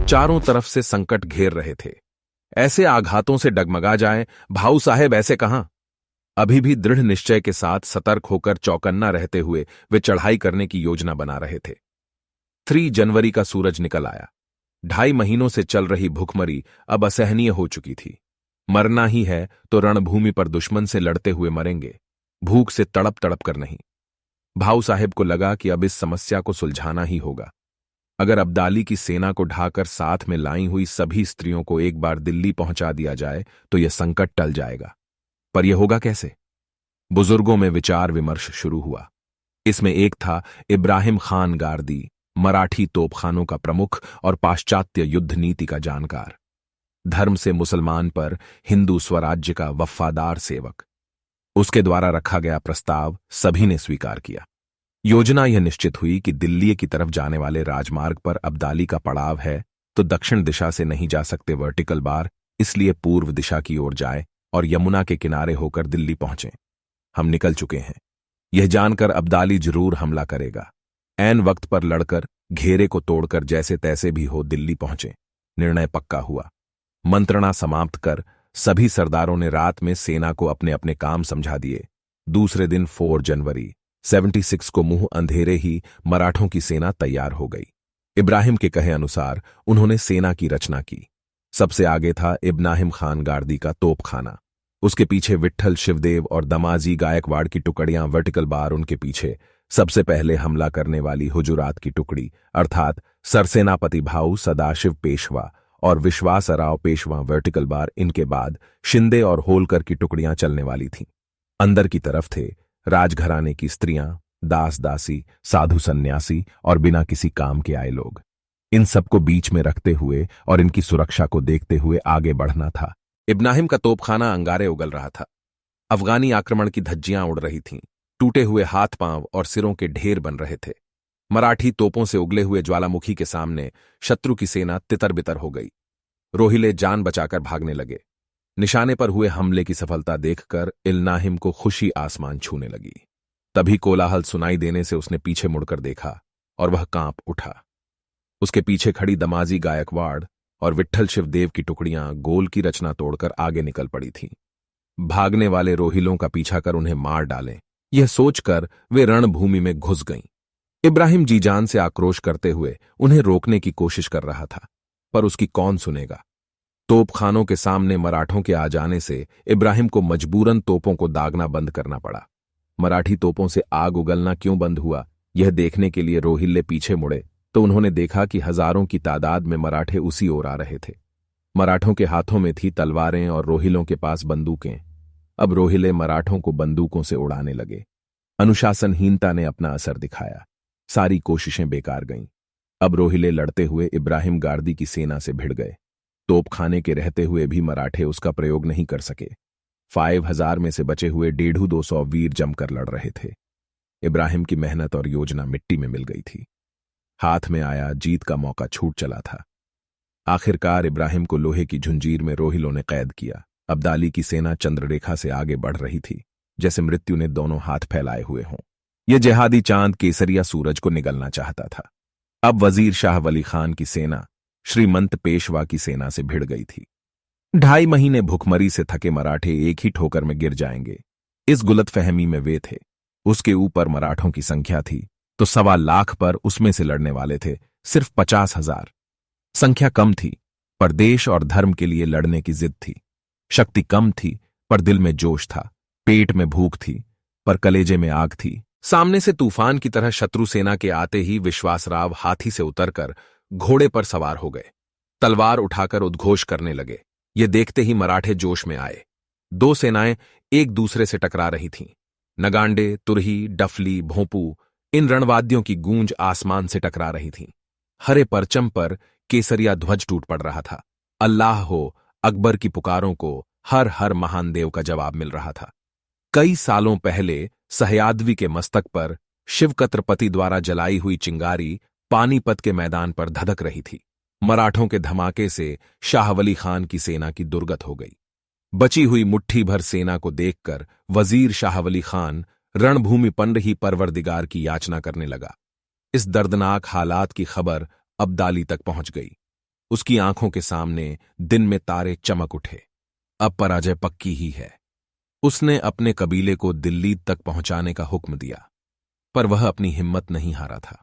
चारों तरफ से संकट घेर रहे थे। ऐसे आघातों से डगमगा जाएं, भाऊ साहेब ऐसे कहां? अभी भी दृढ़ निश्चय के साथ सतर्क होकर चौकन्ना रहते हुए वे चढ़ाई करने की योजना बना रहे थे। 3 जनवरी का सूरज निकल आया। 2.5 महीनों से चल रही भूखमरी अब असहनीय हो चुकी थी। मरना ही है तो रणभूमि पर दुश्मन से लड़ते हुए मरेंगे, भूख से तड़प तड़प कर नहीं। भाऊ साहेब को लगा कि अब इस समस्या को सुलझाना ही होगा। अगर अब्दाली की सेना को ढाकर साथ में लाई हुई सभी स्त्रियों को एक बार दिल्ली पहुंचा दिया जाए तो यह संकट टल जाएगा। पर यह होगा कैसे? बुजुर्गों में विचार विमर्श शुरू हुआ। इसमें एक था इब्राहिम खान गारदी, मराठी तोपखानों का प्रमुख और पाश्चात्य युद्ध नीति का जानकार, धर्म से मुसलमान पर हिंदू स्वराज्य का वफादार सेवक। उसके द्वारा रखा गया प्रस्ताव सभी ने स्वीकार किया। योजना यह निश्चित हुई कि दिल्ली की तरफ जाने वाले राजमार्ग पर अब्दाली का पड़ाव है तो दक्षिण दिशा से नहीं जा सकते वर्टिकल बार, इसलिए पूर्व दिशा की ओर जाए और यमुना के किनारे होकर दिल्ली पहुंचे। हम निकल चुके हैं, यह जानकर अब्दाली जरूर हमला करेगा। ऐन वक्त पर लड़कर घेरे को तोड़कर जैसे तैसे भी हो दिल्ली पहुंचे। निर्णय पक्का हुआ। मंत्रणा समाप्त कर सभी सरदारों ने रात में सेना को अपने अपने काम समझा दिए। दूसरे दिन 4 जनवरी 76 को मुंह अंधेरे ही मराठों की सेना तैयार हो गई। इब्राहिम के कहे अनुसार उन्होंने सेना की रचना की। सबसे आगे था इब्राहिम खान गारदी का तोपखाना, उसके पीछे विट्ठल शिवदेव और दमाजी गायकवाड़ की टुकड़ियां वर्टिकल बार, उनके पीछे सबसे पहले हमला करने वाली हुजूरात की टुकड़ी अर्थात सरसेनापति भाऊ सदाशिव पेशवा और विश्वासराव पेशवा वर्टिकल बार, इनके बाद शिंदे और होलकर की टुकड़ियां चलने वाली थीं। अंदर की तरफ थे राजघराने की स्त्रियां, दास दासी, साधु सन्यासी और बिना किसी काम के आए लोग। इन सबको बीच में रखते हुए और इनकी सुरक्षा को देखते हुए आगे बढ़ना था। इब्राहिम का तोपखाना अंगारे उगल रहा था। अफगानी आक्रमण की धज्जियां उड़ रही थीं। टूटे हुए हाथ पांव और सिरों के ढेर बन रहे थे। मराठी तोपों से उगले हुए ज्वालामुखी के सामने शत्रु की सेना तितर बितर हो गई। रोहिले जान बचाकर भागने लगे। निशाने पर हुए हमले की सफलता देखकर इल्नाहिम को खुशी आसमान छूने लगी। तभी कोलाहल सुनाई देने से उसने पीछे मुड़कर देखा और वह कांप उठा। उसके पीछे खड़ी दमाजी गायकवाड़ और विट्ठल शिवदेव की टुकड़ियां गोल की रचना तोड़कर आगे निकल पड़ी थीं। भागने वाले रोहिलों का पीछा कर उन्हें मार डालें, यह सोचकर वे रणभूमि में घुस गईं। इब्राहिम जीजान से आक्रोश करते हुए उन्हें रोकने की कोशिश कर रहा था, पर उसकी कौन सुनेगा। तोपखानों के सामने मराठों के आ जाने से इब्राहिम को मजबूरन तोपों को दागना बंद करना पड़ा। मराठी तोपों से आग उगलना क्यों बंद हुआ, यह देखने के लिए रोहिले पीछे मुड़े तो उन्होंने देखा कि हजारों की तादाद में मराठे उसी ओर आ रहे थे। मराठों के हाथों में थी तलवारें और रोहिलों के पास बंदूकें। अब रोहिले मराठों को बंदूकों से उड़ाने लगे। अनुशासनहीनता ने अपना असर दिखाया। सारी कोशिशें बेकार गईं। अब रोहिले लड़ते हुए इब्राहिम गारदी की सेना से भिड़ गए। तोपखाने के रहते हुए भी मराठे उसका प्रयोग नहीं कर सके। 5000 में से बचे हुए 150-200 वीर जमकर लड़ रहे थे। इब्राहिम की मेहनत और योजना मिट्टी में मिल गई थी। हाथ में आया जीत का मौका छूट चला था। आखिरकार इब्राहिम को लोहे की झुंझीर में रोहिलों ने कैद किया। अब्दाली की सेना चंद्ररेखा से आगे बढ़ रही थी, जैसे मृत्यु ने दोनों हाथ फैलाए हुए हों। यह जेहादी चांद केसरिया सूरज को निगलना चाहता था। अब वजीर शाह वली खान की सेना श्रीमंत पेशवा की सेना से भिड़ गई थी। 2.5 महीने भूखमरी से थके मराठे एक ही ठोकर में गिर जाएंगे, इस गुलतफहमी में वे थे। उसके ऊपर मराठों की संख्या थी तो 1.25 लाख पर उसमें से लड़ने वाले थे सिर्फ 50,000। संख्या कम थी पर देश और धर्म के लिए लड़ने की जिद थी। शक्ति कम थी पर दिल में जोश था। पेट में भूख थी पर कलेजे में आग थी। सामने से तूफान की तरह शत्रु सेना के आते ही विश्वासराव हाथी से उतरकर घोड़े पर सवार हो गए। तलवार उठाकर उद्घोष करने लगे। ये देखते ही मराठे जोश में आए। 2 सेनाएं एक दूसरे से टकरा रही थीं। नगांडे, तुरही, डफली, भोंपू, इन रणवाद्यों की गूंज आसमान से टकरा रही थी। हरे परचम पर केसरिया ध्वज टूट पड़ रहा था। अल्लाह हो अकबर की पुकारों को हर हर महान देव का जवाब मिल रहा था। कई सालों पहले सहयाद्री के मस्तक पर शिवकत्रपति द्वारा जलाई हुई चिंगारी पानीपत के मैदान पर धधक रही थी। मराठों के धमाके से शाह वली खान की सेना की दुर्गत हो गई। बची हुई मुट्ठी भर सेना को देखकर वजीर शाह वली खान रणभूमि पन रही परवरदिगार की याचना करने लगा। इस दर्दनाक हालात की खबर अब्दाली तक पहुंच गई। उसकी आंखों के सामने दिन में तारे चमक उठे। अब पराजय पक्की ही है। उसने अपने कबीले को दिल्ली तक पहुंचाने का हुक्म दिया, पर वह अपनी हिम्मत नहीं हारा था।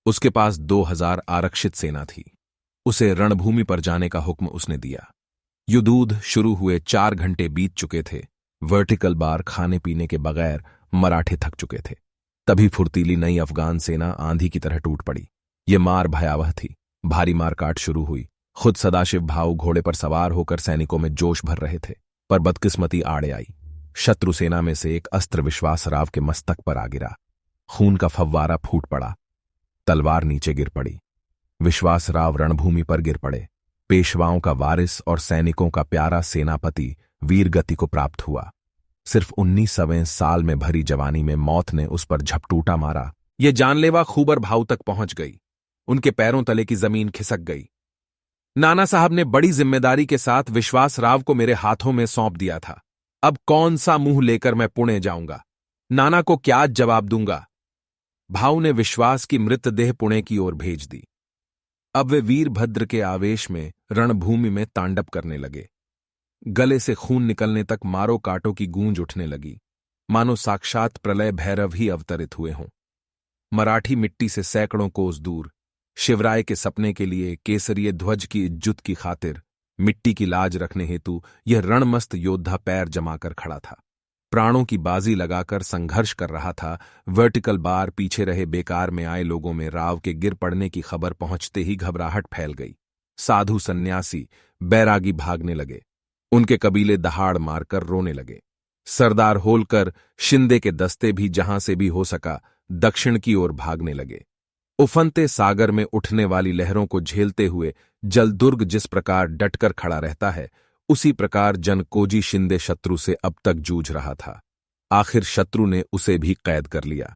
उसके पास 2000 आरक्षित सेना थी। उसे रणभूमि पर जाने का हुक्म उसने दिया। युद्ध शुरू हुए 4 घंटे बीत चुके थे। वर्टिकल बार खाने पीने के बगैर मराठे थक चुके थे। तभी फुर्तीली नई अफगान सेना आंधी की तरह टूट पड़ी। ये मार भयावह थी। भारी मारकाट शुरू हुई। खुद सदाशिव भाऊ घोड़े पर सवार होकर सैनिकों में जोश भर रहे थे, पर बदकिस्मती आड़े आई। शत्रु सेना में से एक अस्त्र विश्वासराव के मस्तक पर आ गिरा। खून का फव्वारा फूट पड़ा। तलवार नीचे गिर पड़ी। विश्वासराव रणभूमि पर गिर पड़े। पेशवाओं का वारिस और सैनिकों का प्यारा सेनापति वीरगति को प्राप्त हुआ। सिर्फ 19वें साल में भरी जवानी में मौत ने उस पर झपटूटा मारा। ये जानलेवा खूबर भाऊ तक पहुंच गई। उनके पैरों तले की जमीन खिसक गई। नाना साहब ने बड़ी जिम्मेदारी के साथ विश्वासराव को मेरे हाथों में सौंप दिया था। अब कौन सा मुंह लेकर मैं पुणे जाऊंगा? नाना को क्या जवाब दूंगा? भाऊ ने विश्वास की मृतदेह पुणे की ओर भेज दी। अब वे वीरभद्र के आवेश में रणभूमि में तांडव करने लगे। गले से खून निकलने तक मारो काटो की गूंज उठने लगी, मानो साक्षात प्रलय भैरव ही अवतरित हुए हों। मराठी मिट्टी से सैकड़ों कोस दूर शिवराय के सपने के लिए केसरीय ध्वज की इज्जत की खातिर मिट्टी की लाज रखने हेतु यह रणमस्त योद्धा पैर जमाकर खड़ा था। प्राणों की बाजी लगाकर संघर्ष कर रहा था। वर्टिकल बार पीछे रहे बेकार में आए लोगों में राव के गिर पड़ने की खबर पहुंचते ही घबराहट फैल गई। साधु सन्यासी बैरागी भागने लगे। उनके कबीले दहाड़ मारकर रोने लगे। सरदार होलकर शिंदे के दस्ते भी जहां से भी हो सका दक्षिण की ओर भागने लगे। उफनते सागर में उठने वाली लहरों को झेलते हुए जलदुर्ग जिस प्रकार डटकर खड़ा रहता है, उसी प्रकार जनकोजी शिंदे शत्रु से अब तक जूझ रहा था। आखिर शत्रु ने उसे भी कैद कर लिया।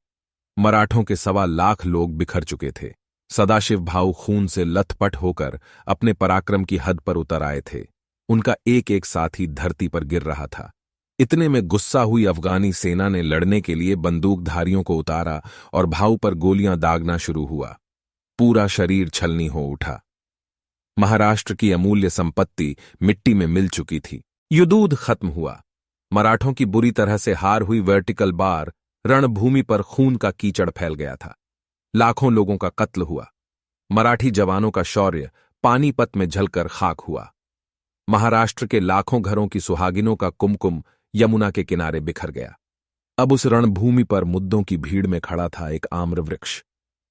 मराठों के 1.25 लाख लोग बिखर चुके थे। सदाशिव भाऊ खून से लथपथ होकर अपने पराक्रम की हद पर उतर आए थे। उनका एक एक साथी धरती पर गिर रहा था। इतने में गुस्सा हुई अफगानी सेना ने लड़ने के लिए बंदूकधारियों को उतारा और भाऊ पर गोलियां दागना शुरू हुआ। पूरा शरीर छलनी हो उठा। महाराष्ट्र की अमूल्य संपत्ति मिट्टी में मिल चुकी थी। युद्ध खत्म हुआ। मराठों की बुरी तरह से हार हुई वर्टिकल बार रणभूमि पर खून का कीचड़ फैल गया था। लाखों लोगों का कत्ल हुआ। मराठी जवानों का शौर्य पानीपत में जलकर खाक हुआ। महाराष्ट्र के लाखों घरों की सुहागिनों का कुमकुम यमुना के किनारे बिखर गया। अब उस रणभूमि पर मुद्दों की भीड़ में खड़ा था एक आम्र वृक्ष।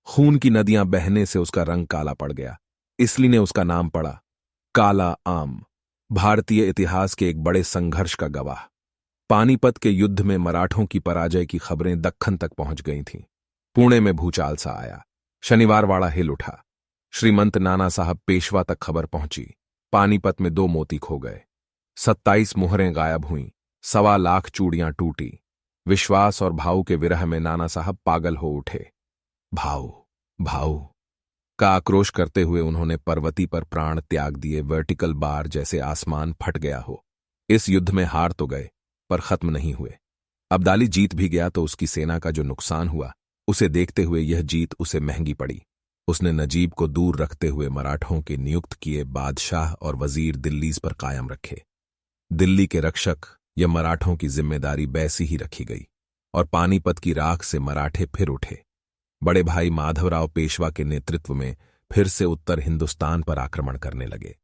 खून की नदियां बहने से उसका रंग काला पड़ गया, इसलिए ने उसका नाम पड़ा काला आम। भारतीय इतिहास के एक बड़े संघर्ष का गवाह। पानीपत के युद्ध में मराठों की पराजय की खबरें दक्खन तक पहुंच गई थीं। पुणे में भूचाल सा आया। शनिवारवाड़ा हिल उठा। श्रीमंत नाना साहब पेशवा तक खबर पहुंची। पानीपत में 2 मोती खो गए। 27 मुहरें गायब हुईं। 1.25 लाख चूड़ियां टूटी। विश्वास और भाऊ के विरह में नाना साहब पागल हो उठे। भाऊ भाऊ का आक्रोश करते हुए उन्होंने पर्वती पर प्राण त्याग दिए। वर्टिकल बार जैसे आसमान फट गया हो। इस युद्ध में हार तो गए, पर खत्म नहीं हुए। अब्दाली जीत भी गया तो उसकी सेना का जो नुकसान हुआ, उसे देखते हुए यह जीत उसे महंगी पड़ी। उसने नजीब को दूर रखते हुए मराठों के नियुक्त किए बादशाह और वजीर दिल्लीज पर कायम रखे। दिल्ली के रक्षक या मराठों की जिम्मेदारी वैसी ही रखी गई और पानीपत की राख से मराठे फिर उठे। बड़े भाई माधवराव पेशवा के नेतृत्व में फिर से उत्तर हिंदुस्तान पर आक्रमण करने लगे।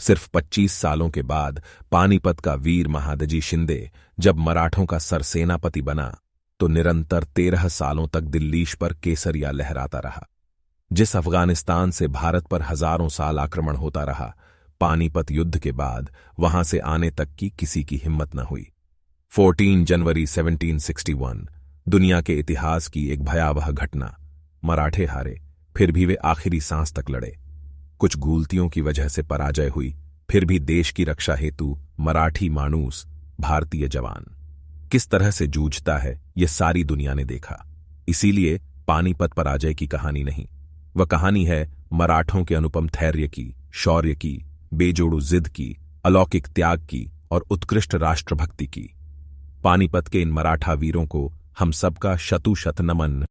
सिर्फ 25 सालों के बाद पानीपत का वीर महादजी शिंदे जब मराठों का सरसेनापति बना तो निरंतर 13 सालों तक दिल्लीश पर केसरिया लहराता रहा। जिस अफगानिस्तान से भारत पर हजारों साल आक्रमण होता रहा, पानीपत युद्ध के बाद वहां से आने तक की किसी की हिम्मत न हुई। 14 जनवरी 1761 दुनिया के इतिहास की एक भयावह घटना। मराठे हारे, फिर भी वे आखिरी सांस तक लड़े। कुछ गलतियों की वजह से पराजय हुई, फिर भी देश की रक्षा हेतु मराठी मानूस, भारतीय जवान किस तरह से जूझता है ये सारी दुनिया ने देखा। इसीलिए पानीपत पराजय की कहानी नहीं, वह कहानी है मराठों के अनुपम धैर्य की, शौर्य की, बेजोड़ू जिद की, अलौकिक त्याग की और उत्कृष्ट राष्ट्रभक्ति की। पानीपत के इन मराठा वीरों को हम सबका शतुशत नमन।